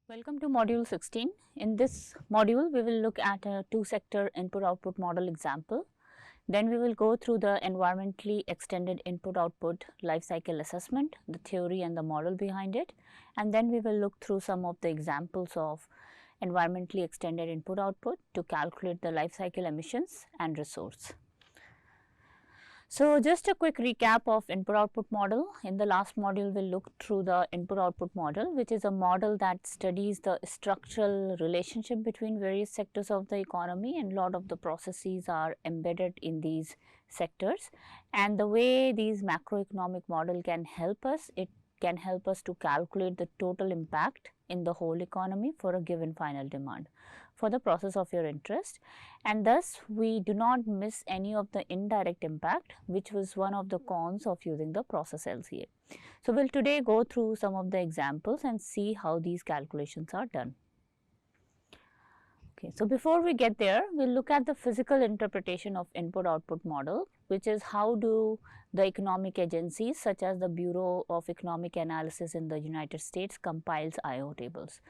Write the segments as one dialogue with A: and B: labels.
A: Welcome to module 16. In this module, we will look at a two-sector input-output model example. Then we will go through the environmentally extended input-output life cycle assessment, the theory and the model behind it. And then we will look through some of the examples of environmentally extended input-output to calculate the life cycle emissions and resource. So, just a quick recap of input-output model. In the last module, we looked through the input-output model, which is a model that studies the structural relationship between various sectors of the economy, and a lot of the processes are embedded in these sectors. And the way these macroeconomic model can help us, it can help us to calculate the total impact in the whole economy for a given final demand for the process of your interest, and thus we do not miss any of the indirect impact, which was one of the cons of using the process LCA. So, we will today go through some of the examples and see how these calculations are done. Okay, so before we get there, we will look at the physical interpretation of input-output model, which is how do the economic agencies such as the Bureau of Economic Analysis in the United States compiles IO tables.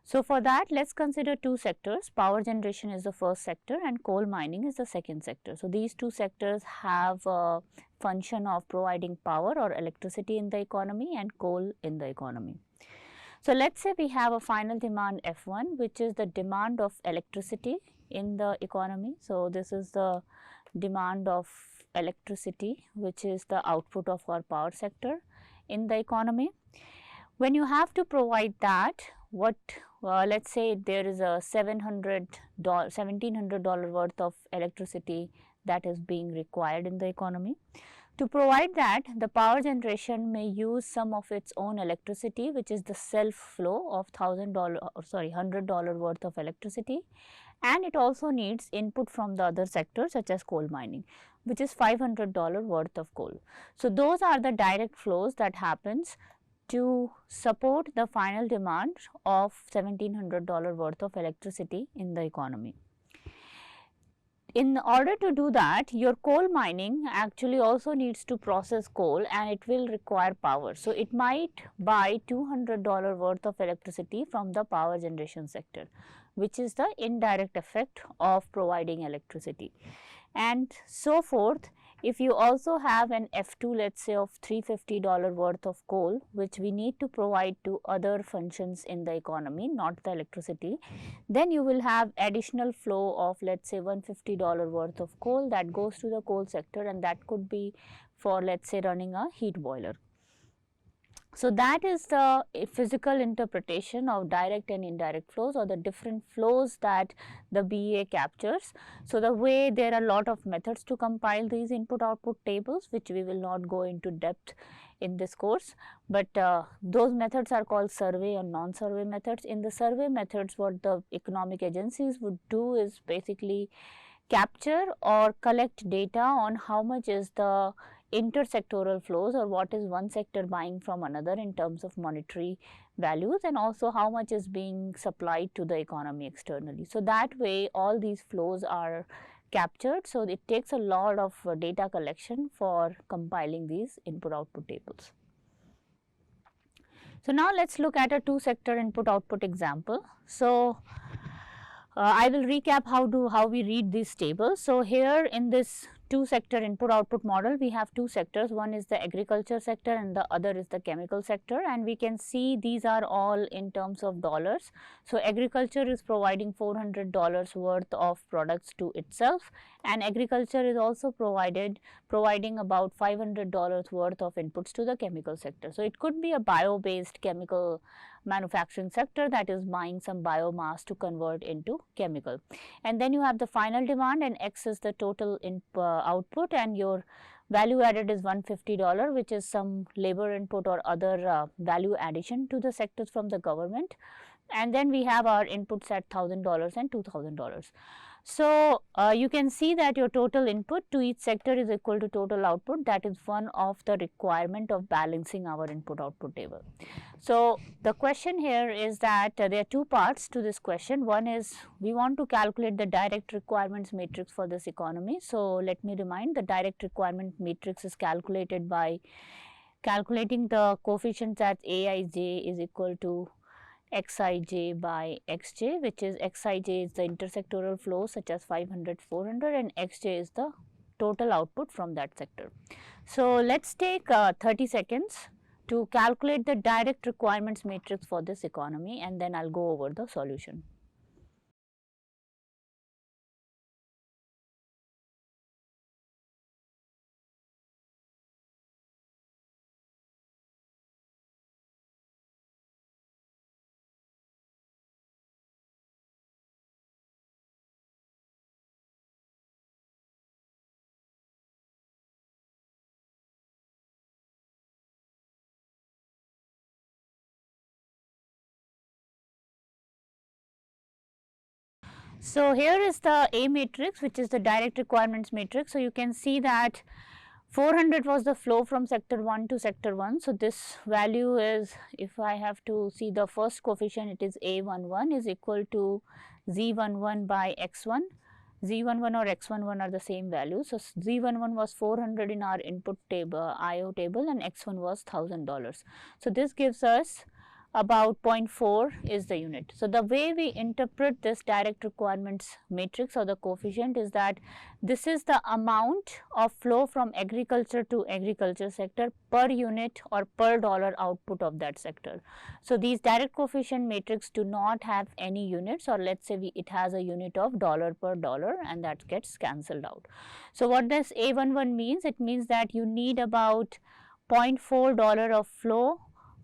A: So, for that let us consider two sectors. Power generation is the first sector and coal mining is the second sector. So, these two sectors have a function of providing power or electricity in the economy and coal in the economy. So, let us say we have a final demand F1, which is the demand of electricity in the economy. So, this is the demand of electricity, which is the output of our power sector in the economy. When you have to provide that, what let us say there is a $1,700 worth of electricity that is being required in the economy. To provide that, the power generation may use some of its own electricity, which is the self flow of $100 worth of electricity, and it also needs input from the other sectors such as coal mining, which is $500 worth of coal. So, those are the direct flows that happens to support the final demand of $1,700 worth of electricity in the economy. In order to do that, your coal mining actually also needs to process coal and it will require power. So, it might buy $200 worth of electricity from the power generation sector, which is the indirect effect of providing electricity, and so forth. If you also have an F2, let us say of $350 worth of coal, which we need to provide to other functions in the economy, not the electricity, then you will have additional flow of let us say $150 worth of coal that goes to the coal sector, and that could be for let us say running a heat boiler. So, that is the physical interpretation of direct and indirect flows, or the different flows that the BEA captures. So, the way there are a lot of methods to compile these input output tables, which we will not go into depth in this course, but those methods are called survey and non-survey methods. In the survey methods, what the economic agencies would do is basically capture or collect data on how much is the intersectoral flows, or what is one sector buying from another in terms of monetary values, and also how much is being supplied to the economy externally. So, that way all these flows are captured. So, it takes a lot of data collection for compiling these input output tables. So, now let us look at a two sector input output example. So, I will recap how we read these tables. So, here in this two sector input output model, we have two sectors. One is the agriculture sector and the other is the chemical sector, and we can see these are all in terms of dollars. So, agriculture is providing $400 worth of products to itself, and agriculture is also providing about $500 worth of inputs to the chemical sector. So, it could be a bio based chemical manufacturing sector that is buying some biomass to convert into chemical, and then you have the final demand, and X is the total output, and your value added is $150, which is some labor input or other value addition to the sectors from the government, and then we have our inputs at $1,000 and $2,000. So, you can see that your total input to each sector is equal to total output. That is one of the requirement of balancing our input output table. So, the question here is that there are two parts to this question. One is we want to calculate the direct requirements matrix for this economy. So, let me remind, the direct requirement matrix is calculated by calculating the coefficients at Aij is equal to Xij by Xj, which is Xij is the intersectoral flow such as 500, 400 and Xj is the total output from that sector. So, let us take 30 seconds to calculate the direct requirements matrix for this economy, and then I will go over the solution. So, here is the A matrix, which is the direct requirements matrix. So, you can see that 400 was the flow from sector 1 to sector 1. So, this value is, if I have to see the first coefficient, it is A11 is equal to Z11 by X1. Z11 or X11 are the same value. So, Z11 was 400 in our input table, IO table, and X1 was $1000. So, this gives us about 0.4 is the unit. So, the way we interpret this direct requirements matrix or the coefficient is that this is the amount of flow from agriculture to agriculture sector per unit or per dollar output of that sector. So, these direct coefficient matrix do not have any units, or let us say it has a unit of dollar per dollar, and that gets cancelled out. So, what does A11 means? It means that you need about $0.4 of flow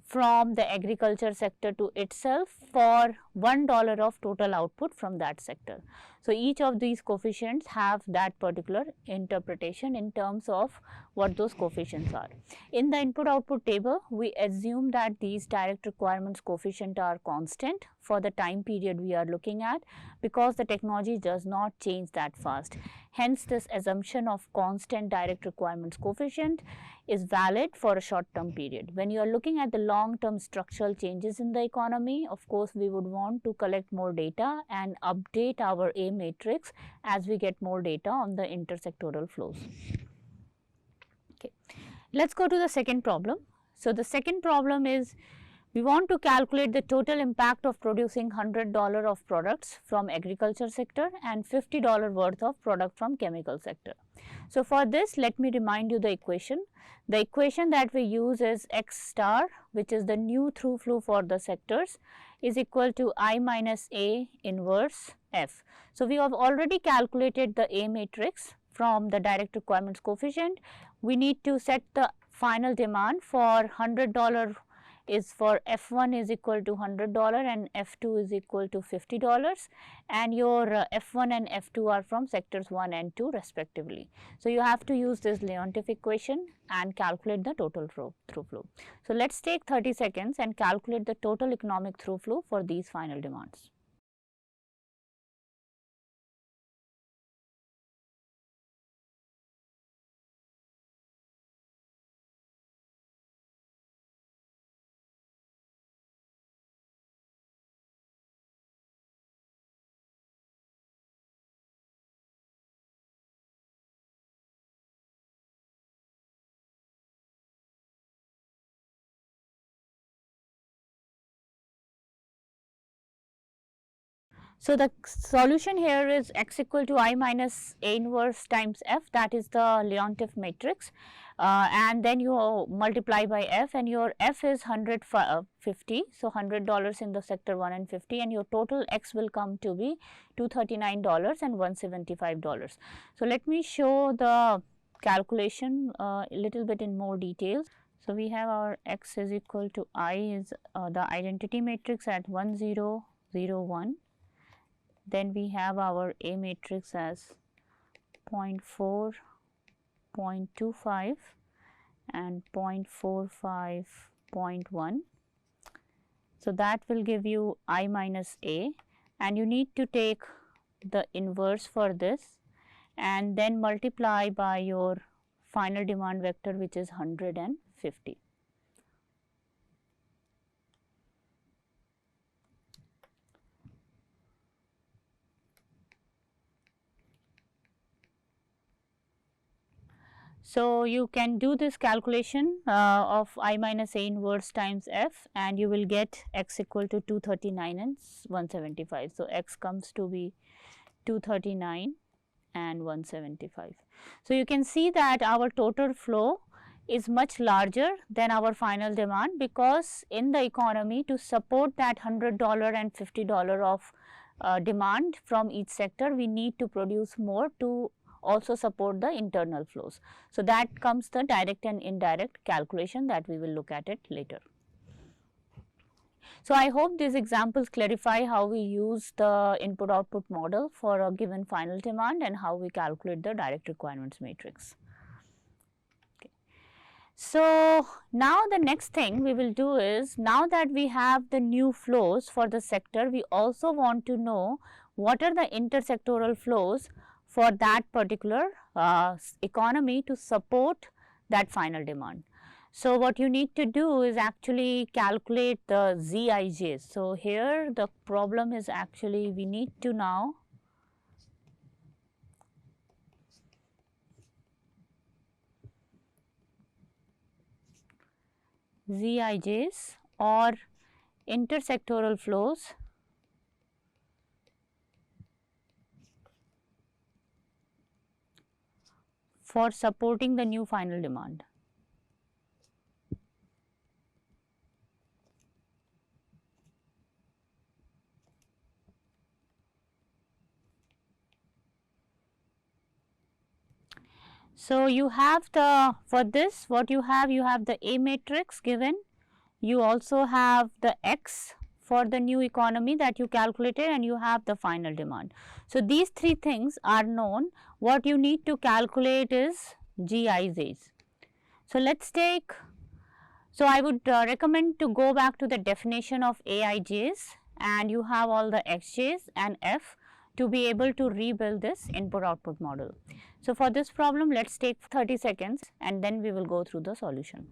A: from the agriculture sector to itself for $1 of total output from that sector. So, each of these coefficients have that particular interpretation in terms of what those coefficients are. In the input output table, we assume that these direct requirements coefficient are constant for the time period we are looking at, because the technology does not change that fast. Hence, this assumption of constant direct requirements coefficient is valid for a short term period. When you are looking at the long term structural changes in the economy, of course, we would want to collect more data and update our A matrix as we get more data on the intersectoral flows. Okay. Let us go to the second problem. So, the second problem is, we want to calculate the total impact of producing $100 of products from agriculture sector and $50 worth of product from chemical sector. So, for this, let me remind you the equation. The equation that we use is X star, which is the new through flow for the sectors, is equal to I minus A inverse F. So, we have already calculated the A matrix from the direct requirements coefficient. We need to set the final demand for $100 is for F1 is equal to $100 and F2 is equal to $50, and your F1 and F2 are from sectors 1 and 2 respectively. So, you have to use this Leontief equation and calculate the total through flow. So, let us take 30 seconds and calculate the total economic through flow for these final demands. So, the solution here is x equal to I minus A inverse times F, that is the Leontief matrix, and then you multiply by F, and your F is 150. So, $100 in the sector 1 and 50, and your total X will come to be $239 and $175. So, let me show the calculation a little bit in more details. So, we have our X is equal to I is the identity matrix at 1001. Then we have our A matrix as 0.4, 0.25 and 0.45, 0.1. So, that will give you I minus A, and you need to take the inverse for this and then multiply by your final demand vector, which is 150. So, you can do this calculation of I minus A inverse times F, and you will get x equal to 239 and 175. So, x comes to be 239 and 175. So, you can see that our total flow is much larger than our final demand, because in the economy, to support that $100 and $50 of demand from each sector, we need to produce more to also support the internal flows. So, that comes the direct and indirect calculation that we will look at it later. So, I hope these examples clarify how we use the input output model for a given final demand and how we calculate the direct requirements matrix. Okay. So, now the next thing we will do is, now that we have the new flows for the sector, we also want to know what are the intersectoral flows for that particular economy to support that final demand. So, what you need to do is actually calculate the ZIJs. So, here the problem is actually we need to now ZIJs or intersectoral flows for supporting the new final demand. So, you have the, for this what you have the A matrix given, you also have the X for the new economy that you calculated, and you have the final demand. So, these three things are known. What you need to calculate is GIJs. So, let us take, so I would recommend to go back to the definition of AIJs, and you have all the XJs and F to be able to rebuild this input output model. So, for this problem, let us take 30 seconds and then we will go through the solution.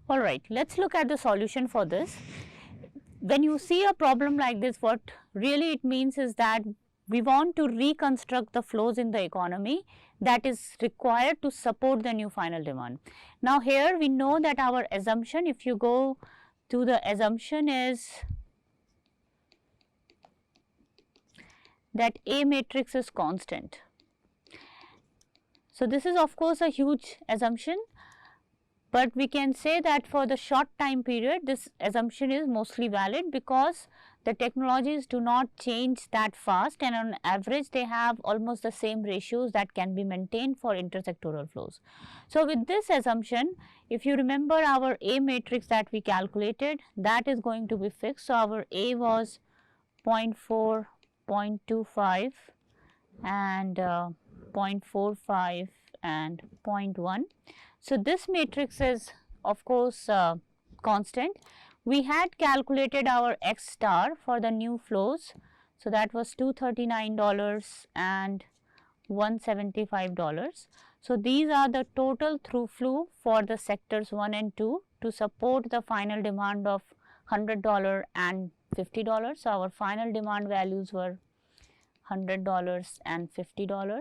A: All right, let us look at the solution for this. When you see a problem like this, what really it means is that we want to reconstruct the flows in the economy that is required to support the new final demand. Now, here we know that our assumption, if you go to the assumption, is that A matrix is constant. So, this is of course a huge assumption, but we can say that for the short time period this assumption is mostly valid, because the technologies do not change that fast, and on average they have almost the same ratios that can be maintained for intersectoral flows. So, with this assumption, if you remember our A matrix that we calculated, that is going to be fixed. So, our A was 0.4, 0.25 and 0.45 and 0.1. So, this matrix is of course constant. We had calculated our X star for the new flows. So, that was $239 and $175. So, these are the total through flow for the sectors 1 and 2 to support the final demand of $100 and $50. So, our final demand values were $100 and $50.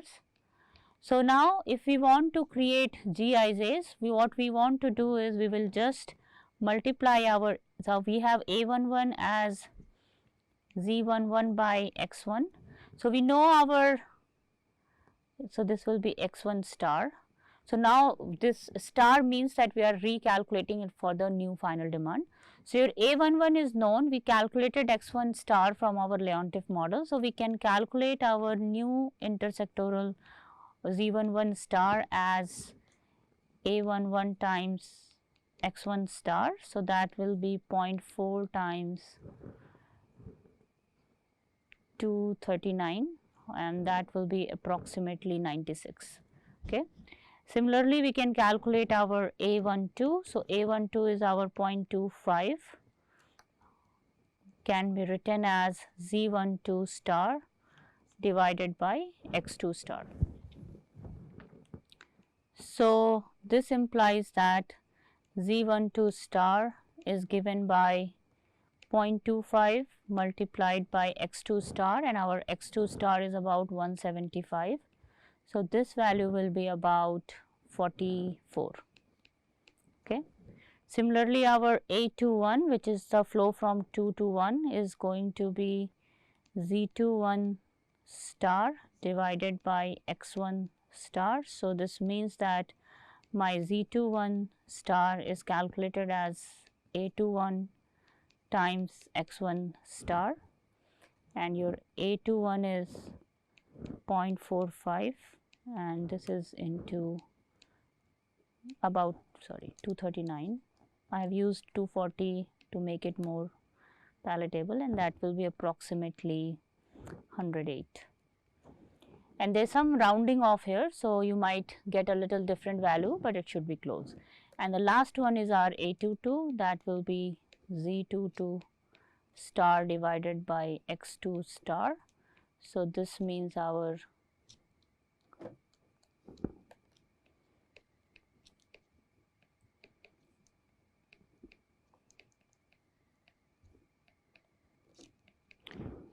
A: So, now if we want to create GIJs, what we want to do is we will just multiply our, so we have A11 as Z11 by X1. So, we know our, so this will be X1 star. So, now this star means that we are recalculating it for the new final demand. So, your A11 is known, we calculated X1 star from our Leontief model. So, we can calculate our new intersectoral Z11 star as A11 times X1 star. So, that will be 0.4 times 239, and that will be approximately 96. Okay. Similarly, we can calculate our A12. So, A12 is our 0.25, can be written as Z12 star divided by X2 star. So, this implies that Z12 star is given by 0.25 multiplied by X2 star, and our X2 star is about 175. So, this value will be about 44. Okay. Similarly, our A21, which is the flow from 2 to 1, is going to be Z21 star divided by X1 star. So, this means that my Z21 star is calculated as A21 times X1 star, and your A21 is 0.45, and this is into about 239. I have used 240 to make it more palatable, and that will be approximately 108. And there is some rounding off here, so you might get a little different value, but it should be close. And the last one is our A22, that will be Z22 star divided by X2 star. So, this means our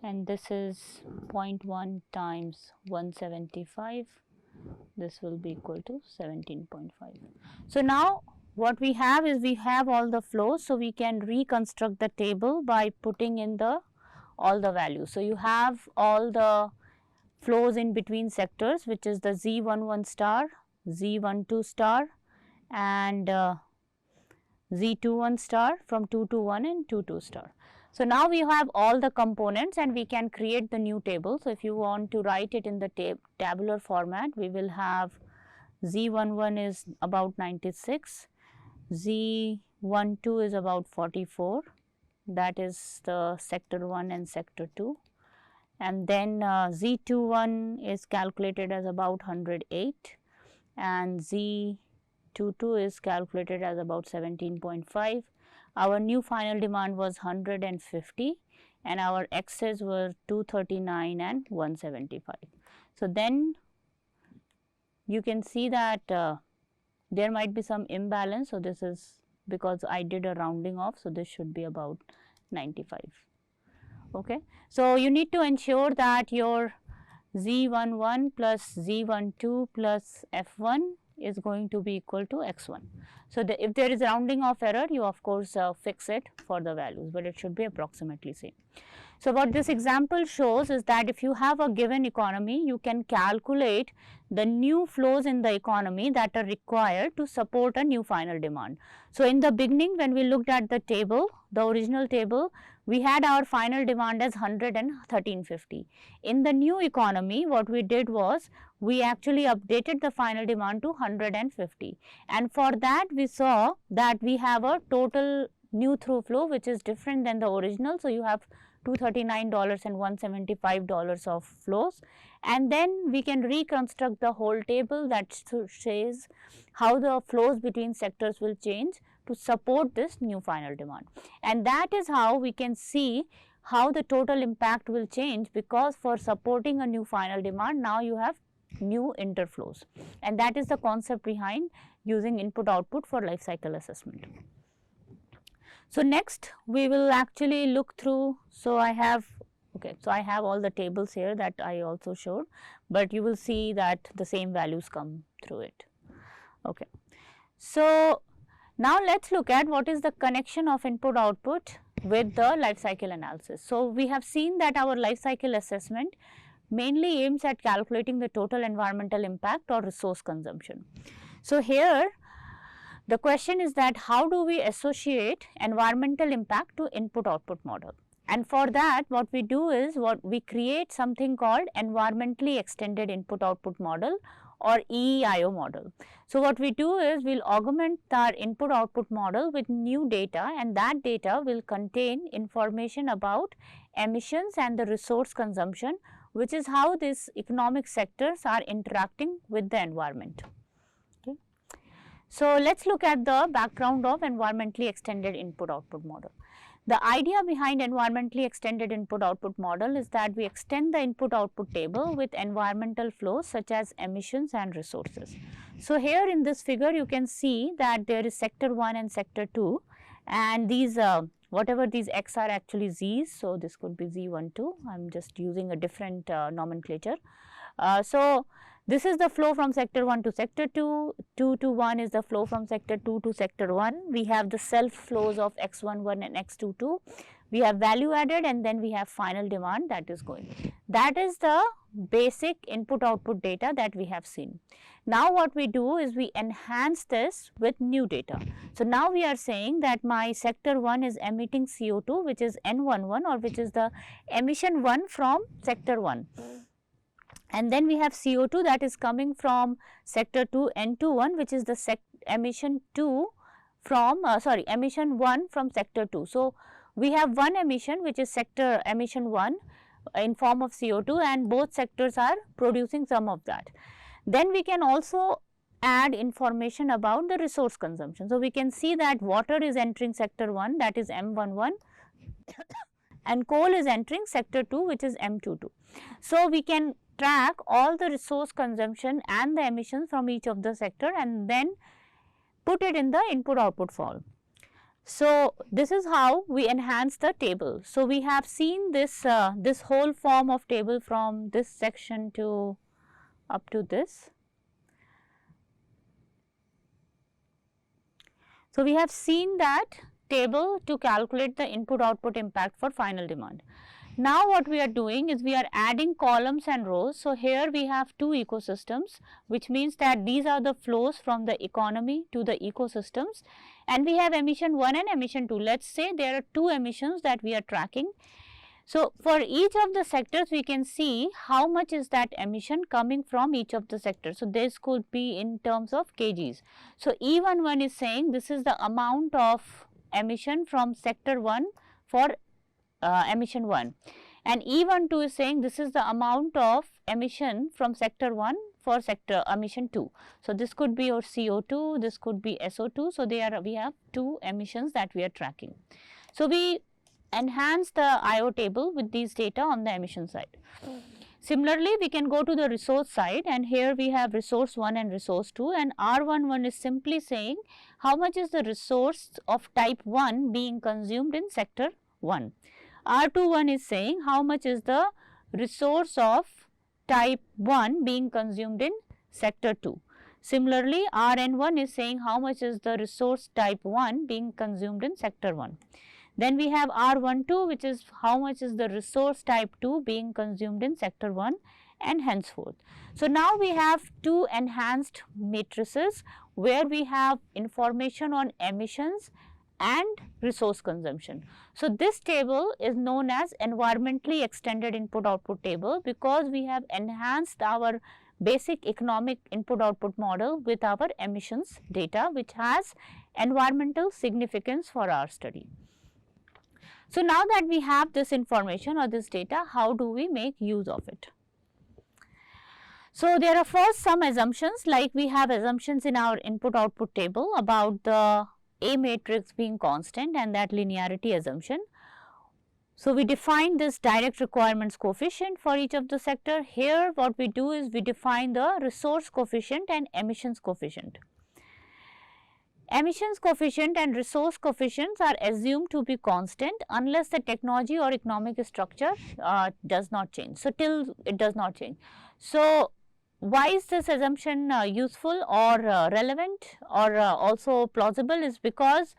A: and this is 0.1 times 175, this will be equal to 17.5. So, now what we have is we have all the flows, so we can reconstruct the table by putting in all the values. So, you have all the flows in between sectors, which is the Z11 star, Z12 star and Z21 star from 2 to 1 and 2 to star. So, now we have all the components and we can create the new table. So, if you want to write it in the tabular format, we will have Z11 is about 96, Z12 is about 44, that is the sector 1 and sector 2, and then Z21 is calculated as about 108 and Z22 is calculated as about 17.5. Our new final demand was 150 and our X's were 239 and 175. So, then you can see that there might be some imbalance. So, this is because I did a rounding off. So, this should be about 95. Okay. So, you need to ensure that your Z11 plus Z12 plus F1 is going to be equal to X1. So, if there is rounding off error, you of course fix it for the values, but it should be approximately same. So, what this example shows is that if you have a given economy, you can calculate the new flows in the economy that are required to support a new final demand. So, in the beginning when we looked at the table, the original table, we had our final demand as 100 and 1350. In the new economy, what we did was we actually updated the final demand to 150, and for that we saw that we have a total new through flow which is different than the original. So, you have $239 and $175 of flows, and then we can reconstruct the whole table that says how the flows between sectors will change to support this new final demand, and that is how we can see how the total impact will change, because for supporting a new final demand, now you have new interflows, and that is the concept behind using input output for life cycle assessment. So, next we will actually look through. So, I have all the tables here that I also showed, but you will see that the same values come through it. Okay. So, now let us look at what is the connection of input output with the life cycle analysis. So, we have seen that our life cycle assessment mainly aims at calculating the total environmental impact or resource consumption. So, here the question is that how do we associate environmental impact to input output model, and for that what we do is we create something called environmentally extended input output model or EEIO model. So, what we do is we will augment our input output model with new data, and that data will contain information about emissions and the resource consumption, which is how these economic sectors are interacting with the environment. So, let us look at the background of environmentally extended input-output model. The idea behind environmentally extended input-output model is that we extend the input-output table with environmental flows such as emissions and resources. So, here in this figure you can see that there is sector 1 and sector 2, and these whatever these x are actually z's. So, this could be z12, I am just using a different nomenclature. So, this is the flow from sector 1 to sector 2, 2 to 1 is the flow from sector 2 to sector 1. We have the self flows of x11 and x22. We have value added, and then we have final demand that is going. That is the basic input output data that we have seen. Now, what we do is we enhance this with new data. So, now we are saying that my sector 1 is emitting CO2, which is N11, or which is the emission 1 from sector 1. And then we have CO2 that is coming from sector 2 N21, which is the emission 2 from emission 1 from sector 2. So, we have one emission which is sector emission 1 in form of CO2, and both sectors are producing some of that. Then we can also add information about the resource consumption. So, we can see that water is entering sector 1, that is M11, and coal is entering sector 2, which is M22. So, we can track all the resource consumption and the emissions from each of the sector and then put it in the input output form. So, this is how we enhance the table. So, we have seen this this whole form of table from this section to up to this. So, we have seen that table to calculate the input output impact for final demand. Now, what we are doing is we are adding columns and rows. So, here we have two ecosystems, which means that these are the flows from the economy to the ecosystems, and we have emission 1 and emission 2. Let us say there are two emissions that we are tracking. So, for each of the sectors we can see how much is that emission coming from each of the sectors. So, this could be in terms of kgs. So, E11 is saying this is the amount of emission from sector 1 for emission 1, and E12 is saying this is the amount of emission from sector 1 for sector emission 2. So, this could be your CO2, this could be SO2. So, we have two emissions that we are tracking. So, we enhance the IO table with these data on the emission side. Similarly, we can go to the resource side, and here we have resource 1 and resource 2, and R11 is simply saying how much is the resource of type 1 being consumed in sector 1. R21 is saying how much is the resource of type 1 being consumed in sector 2. Similarly, Rn1 is saying how much is the resource type 1 being consumed in sector 1. Then we have R12, which is how much is the resource type 2 being consumed in sector 1, and henceforth. So, now we have two enhanced matrices where we have information on emissions and resource consumption. So, this table is known as environmentally extended input output table because we have enhanced our basic economic input output model with our emissions data, which has environmental significance for our study. So, now that we have this information or this data, how do we make use of it? So, there are first some assumptions, like we have assumptions in our input output table about the A matrix being constant and that linearity assumption. So, we define this direct requirements coefficient for each of the sector. Here what we do is we define the resource coefficient and emissions coefficient. Emissions coefficient and resource coefficients are assumed to be constant unless the technology or economic structure does not change. So, till it does not change. So, why is this assumption useful or relevant or also plausible is because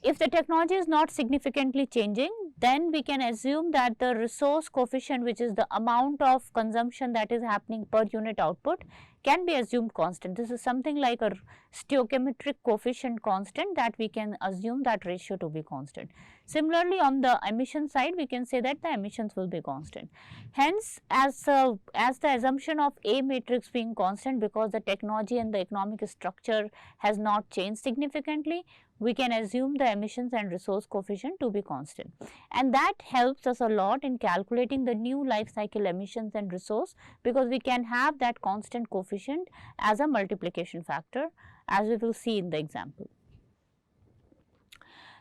A: if the technology is not significantly changing, then we can assume that the resource coefficient, which is the amount of consumption that is happening per unit output, can be assumed constant. This is something like a stoichiometric coefficient constant that we can assume that ratio to be constant. Similarly, on the emission side, we can say that the emissions will be constant. Hence, as the assumption of A matrix being constant because the technology and the economic structure has not changed significantly, we can assume the emissions and resource coefficient to be constant. And that helps us a lot in calculating the new life cycle emissions and resource because we can have that constant coefficient as a multiplication factor as we will see in the example.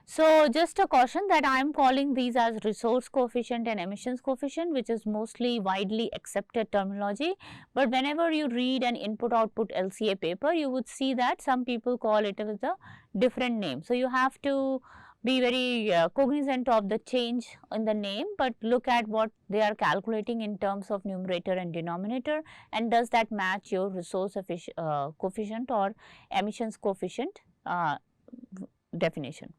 A: So, just a caution that I am calling these as resource coefficient and emissions coefficient, which is mostly widely accepted terminology, but whenever you read an input output LCA paper, you would see that some people call it with a different name. So, you have to be very cognizant of the change in the name, but look at what they are calculating in terms of numerator and denominator, and does that match your resource coefficient or emissions coefficient definition.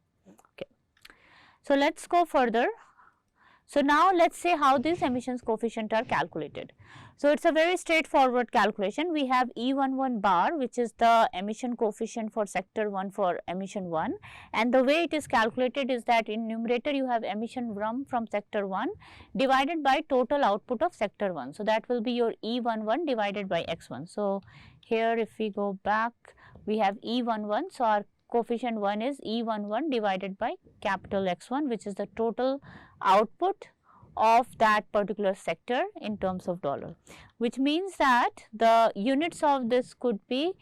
A: So, let us go further. So, now let us say how these emissions coefficient are calculated. So, it is a very straightforward calculation. We have E11 bar, which is the emission coefficient for sector 1 for emission 1, and the way it is calculated is that in numerator you have emission from sector 1 divided by total output of sector 1. So, that will be your E11 divided by X1. So, here if we go back, we have E11. So, our coefficient 1 is E11 divided by capital X1, which is the total output of that particular sector in terms of dollar, which means that the units of this could be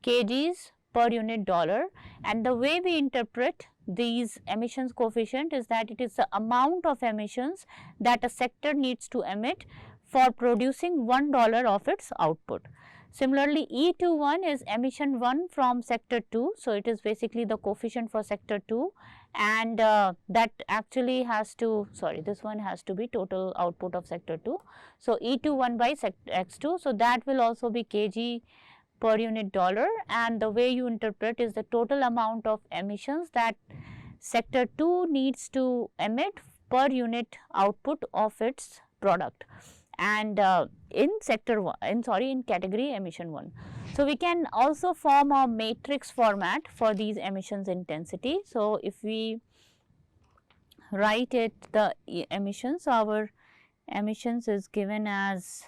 A: kgs per unit dollar, and the way we interpret these emissions coefficient is that it is the amount of emissions that a sector needs to emit for producing $1 of its output. Similarly, E21 is emission 1 from sector 2. So, it is basically the coefficient for sector 2, and that actually has to, sorry, this one has to be total output of sector 2. So, E21 by X2. So, that will also be kg per unit dollar, and the way you interpret is the total amount of emissions that sector 2 needs to emit per unit output of its product, and in sector 1, in category emission 1. So, we can also form a matrix format for these emissions intensity. So, if we write it the emissions, our emissions is given as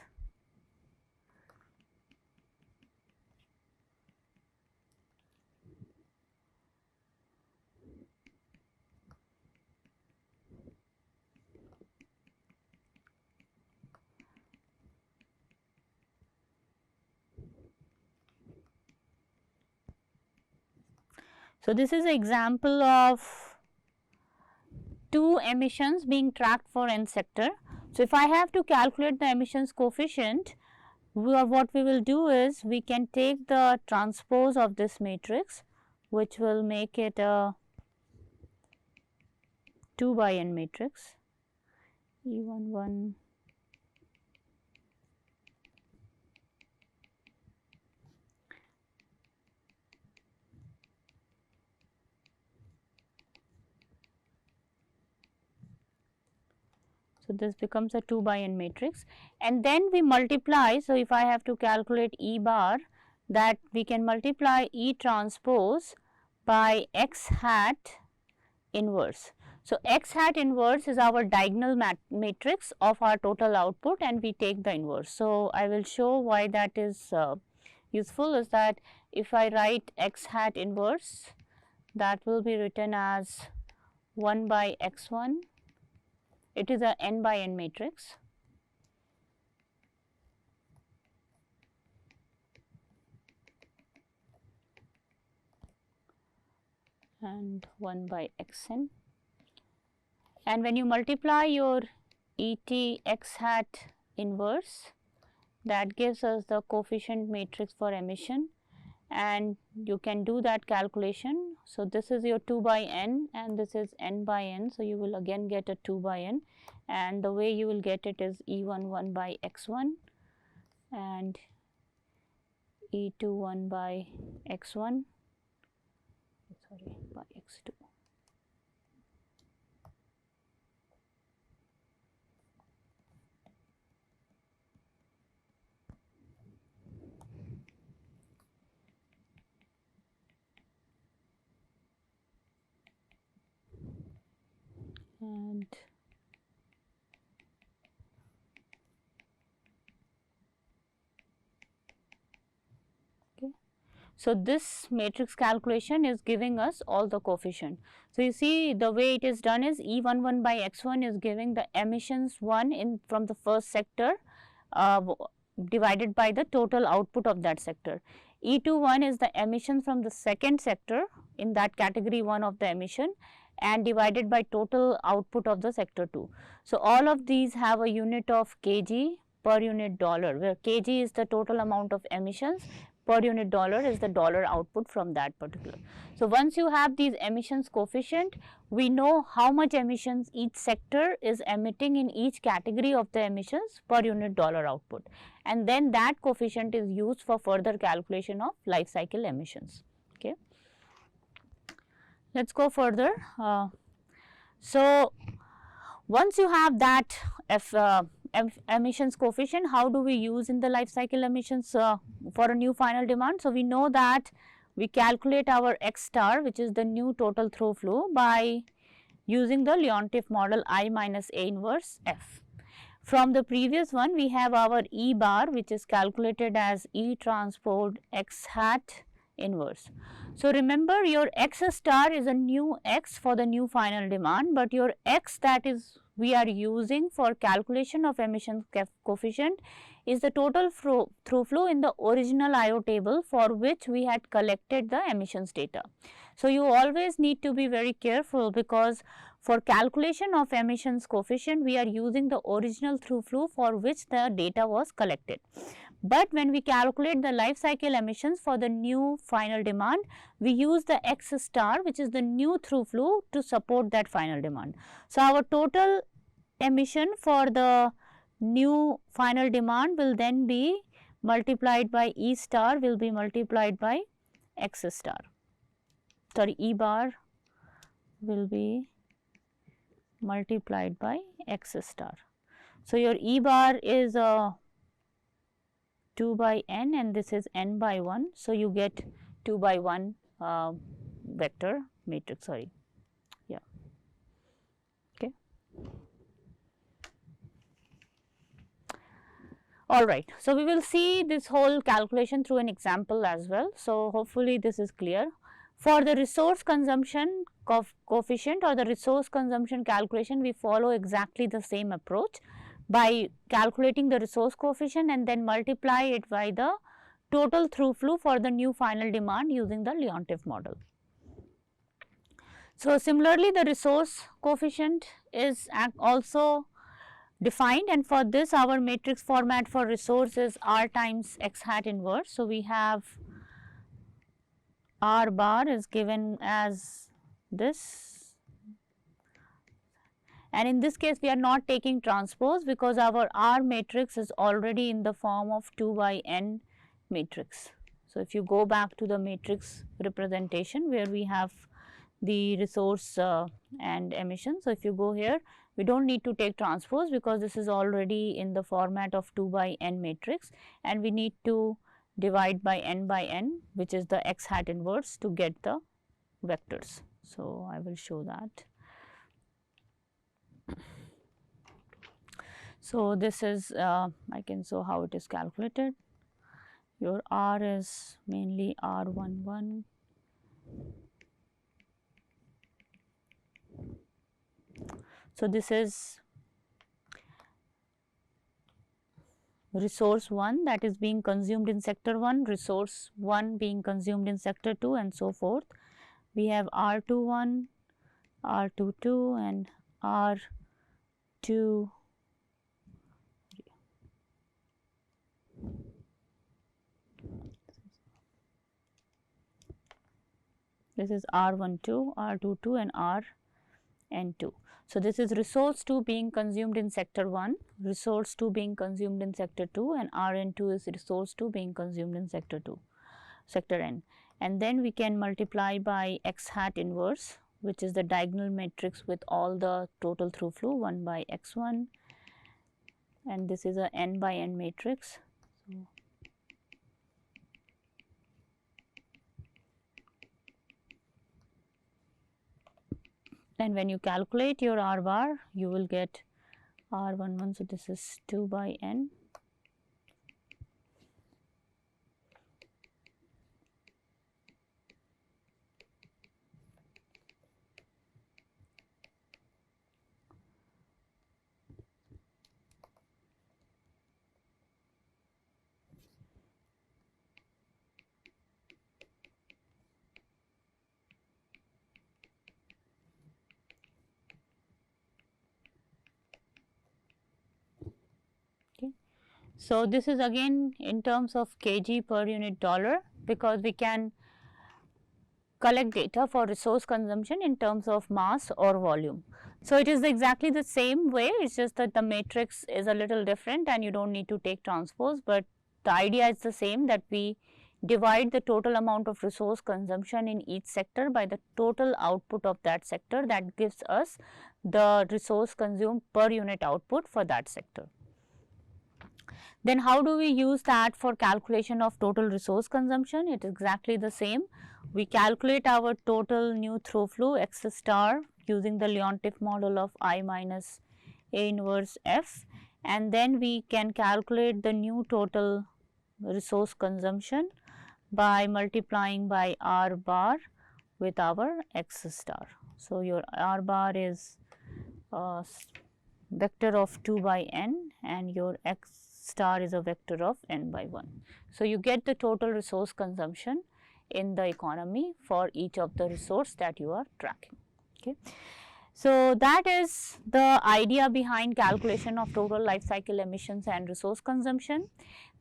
A: so, this is an example of two emissions being tracked for n sector. So, if I have to calculate the emissions coefficient, what we will do is we can take the transpose of this matrix, which will make it a 2 by n matrix, E11. So, this becomes a 2 by n matrix, and then we multiply. So, if I have to calculate E bar, that we can multiply E transpose by X hat inverse. So, X hat inverse is our diagonal matrix of our total output, and we take the inverse. So, I will show why that is useful is that if I write X hat inverse, that will be written as 1 by X1. It is a n by n matrix, and 1 by xn, and when you multiply your ET x hat inverse, that gives us the coefficient matrix for emission, and you can do that calculation. So, this is your 2 by n and this is n by n. So, you will again get a 2 by n, and the way you will get it is E11 by x1 and E21 by x1, sorry, by x2. And okay, so this matrix calculation is giving us all the coefficient. So, you see the way it is done is E11 by x1 is giving the emissions 1 in from the first sector divided by the total output of that sector. E21 is the emission from the second sector in that category 1 of the emission, and divided by total output of the sector 2. So, all of these have a unit of kg per unit dollar, where kg is the total amount of emissions, per unit dollar is the dollar output from that particular. So, once you have these emissions coefficient, we know how much emissions each sector is emitting in each category of the emissions per unit dollar output, and then that coefficient is used for further calculation of life cycle emissions. Okay. Let us go further. So, once you have that emissions coefficient, how do we use in the life cycle emissions for a new final demand? So, we know that we calculate our X star, which is the new total through flow, by using the Leontief model I minus A inverse F. From the previous one, we have our E bar, which is calculated as E transpose X hat inverse. So, remember, your X star is a new X for the new final demand, but your X that is we are using for calculation of emission coefficient is the total through flow in the original IO table for which we had collected the emissions data. So, you always need to be very careful, because for calculation of emissions coefficient, we are using the original through flow for which the data was collected. But when we calculate the life cycle emissions for the new final demand, we use the X star, which is the new through flow, to support that final demand. So, our total emission for the new final demand will then be multiplied by E star, will be multiplied by X star. Sorry, E bar will be multiplied by X star. So, your E bar is 2 by n and this is n by 1. So, you get 2 by 1 vector matrix, sorry, yeah, okay. Alright, so we will see this whole calculation through an example as well. So, hopefully this is clear. For the resource consumption coefficient or the resource consumption calculation, we follow exactly the same approach by calculating the resource coefficient and then multiply it by the total through flow for the new final demand using the Leontief model. So, similarly, the resource coefficient is also defined, and for this our matrix format for resource is R times X hat inverse. So, we have R bar is given as this, and in this case we are not taking transpose because our R matrix is already in the form of 2 by n matrix. So, if you go back to the matrix representation where we have the resource and emission. So, if you go here, we do not need to take transpose because this is already in the format of 2 by n matrix, and we need to divide by n, which is the X hat inverse, to get the vectors. So, I will show that. So, this is I can show how it is calculated. Your R is mainly R11. So, this is resource 1 that is being consumed in sector 1, resource 1 being consumed in sector 2 and so forth. We have R21, R22 and R2. This is R12, R22 and Rn2. So, this is resource 2 being consumed in sector 1, resource 2 being consumed in sector 2 and Rn2 is resource 2 being consumed in sector 2, sector n. And then we can multiply by X hat inverse, which is the diagonal matrix with all the total through flow 1 by x1, and this is a n by n matrix. So, and when you calculate your R bar, you will get R11. So, this is 2 by n. So, this is again in terms of kg per unit dollar, because we can collect data for resource consumption in terms of mass or volume. So, it is exactly the same way, it is just that the matrix is a little different and you do not need to take transpose, but the idea is the same, that we divide the total amount of resource consumption in each sector by the total output of that sector. That gives us the resource consumed per unit output for that sector. Then how do we use that for calculation of total resource consumption? It is exactly the same. We calculate our total new through flow x star using the Leontief model of I minus A inverse F, and then we can calculate the new total resource consumption by multiplying by R bar with our x star. So, your R bar is vector of 2 by n and your x star is a vector of n by 1. So, you get the total resource consumption in the economy for each of the resource that you are tracking. Okay. So, that is the idea behind calculation of total life cycle emissions and resource consumption.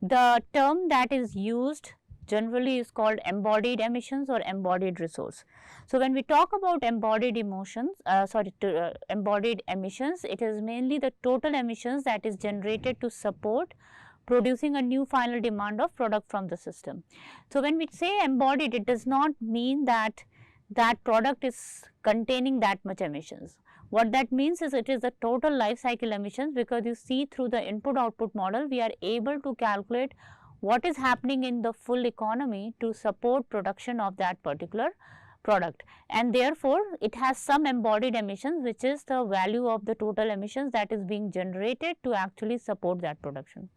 A: The term that is used generally is called embodied emissions or embodied resource. So, when we talk about embodied emissions, it is mainly the total emissions that is generated to support producing a new final demand of product from the system. So, when we say embodied, it does not mean that that product is containing that much emissions. What that means is it is the total life cycle emissions, because you see through the input output model we are able to calculate what is happening in the full economy to support production of that particular product, and therefore, it has some embodied emissions, which is the value of the total emissions that is being generated to actually support that production.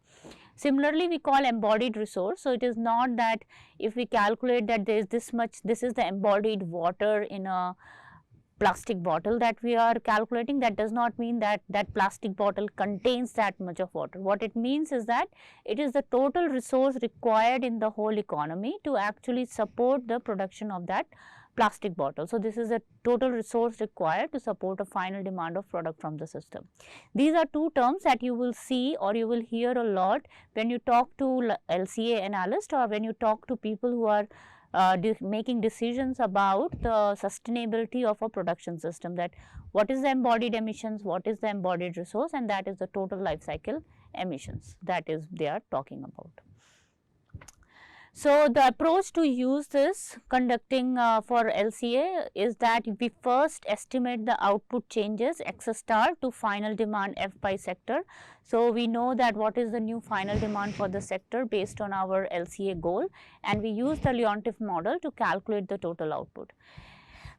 A: Similarly, we call embodied resource. So, it is not that if we calculate that there is this much, this is the embodied water in a plastic bottle that we are calculating, that does not mean that that plastic bottle contains that much of water. What it means is that it is the total resource required in the whole economy to actually support the production of that plastic bottle. So, this is a total resource required to support a final demand of product from the system. These are two terms that you will see or you will hear a lot when you talk to LCA analyst or when you talk to people who are making decisions about the sustainability of a production system, that what is the embodied emissions, what is the embodied resource, and that is the total life cycle emissions that is they are talking about. So, the approach to use this conducting for LCA is that we first estimate the output changes x star to final demand f by sector. So, we know that what is the new final demand for the sector based on our LCA goal, and we use the Leontief model to calculate the total output.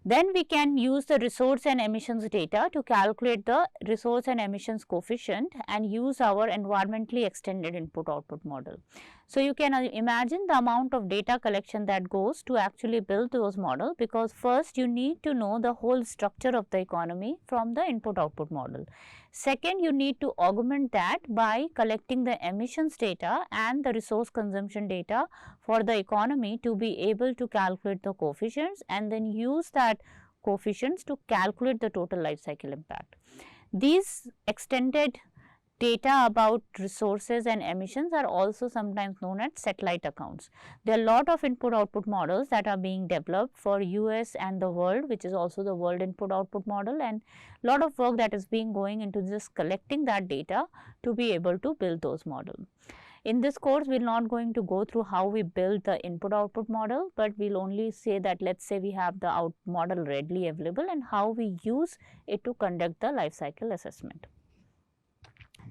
A: Then we can use the resource and emissions data to calculate the resource and emissions coefficient and use our environmentally extended input output model. So, you can imagine the amount of data collection that goes to actually build those models, because first you need to know the whole structure of the economy from the input output model. Second, you need to augment that by collecting the emissions data and the resource consumption data for the economy to be able to calculate the coefficients and then use that coefficients to calculate the total life cycle impact. These extended data about resources and emissions are also sometimes known as satellite accounts. There are a lot of input output models that are being developed for US and the world, which is also the world input output model, and a lot of work that is being going into just collecting that data to be able to build those models. In this course, we are not going to go through how we build the input output model, but we will only say that let us say we have the model readily available and how we use it to conduct the life cycle assessment.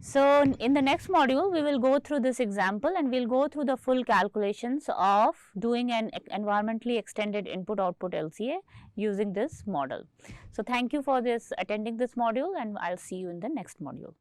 A: So, in the next module, we will go through this example and we will go through the full calculations of doing an environmentally extended input output LCA using this model. So, thank you for attending this module, and I will see you in the next module.